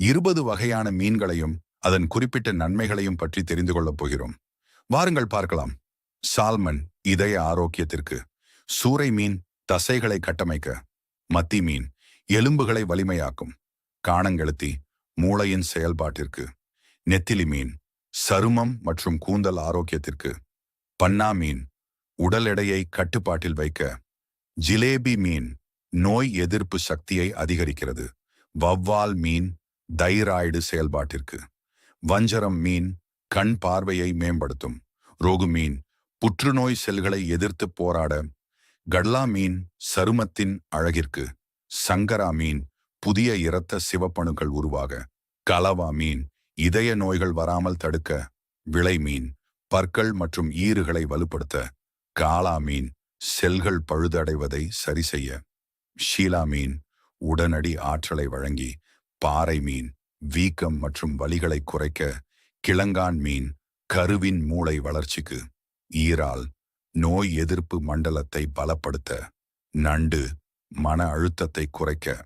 20 வகையான மீன்களையும் அதன் குறிப்பிட்ட நன்மைகளையும் பற்றி தெரிந்து கொள்ளப் போகிறோம். வாருங்கள் பார்க்கலாம். சால்மன் இதய ஆரோக்கியத்திற்கு, சூறை மீன் தசைகளை கட்டமைக்க, மத்தி மீன் எலும்புகளை வலிமையாக்கும், காணங்கெளுத்தி மூளையின் செயல்பாட்டிற்கு, நெத்திலி மீன் சருமம் மற்றும் கூந்தல் ஆரோக்கியத்திற்கு, பன்னா மீன் உடல் எடையை கட்டுப்பாட்டில் வைக்க, ஜிலேபி மீன் நோய் எதிர்ப்பு சக்தியை அதிகரிக்கிறது, வவ்வால் மீன் தைராய்டு செயல்பாட்டிற்கு, வஞ்சரம் மீன் கண் பார்வையை மேம்படுத்தும், ரோகு மீன் புற்றுநோய் செல்களை எதிர்த்து போராட, கட்லா மீன் சருமத்தின் அழகிற்கு, சங்கரா மீன் புதிய இரத்த சிவப்பணுக்கள் உருவாக, கலவா மீன் இதய நோய்கள் வராமல் தடுக்க, விளை மீன் பற்கள் மற்றும் ஈறுகளை வலுப்படுத்த, காளா மீன் செல்கள் பழுதடைவதை சரிசெய்ய, ஷீலா மீன் உடனடி ஆற்றலை வழங்கி, பாறை மீன் வீக்கம் மற்றும் வலிகளை குறைக்க, கிழங்கான் மீன் கருவின் மூளை வளர்ச்சிக்கு, ஈரால் நோய் எதிர்ப்பு மண்டலத்தை பலப்படுத்த, நண்டு மன அழுத்தத்தை குறைக்க,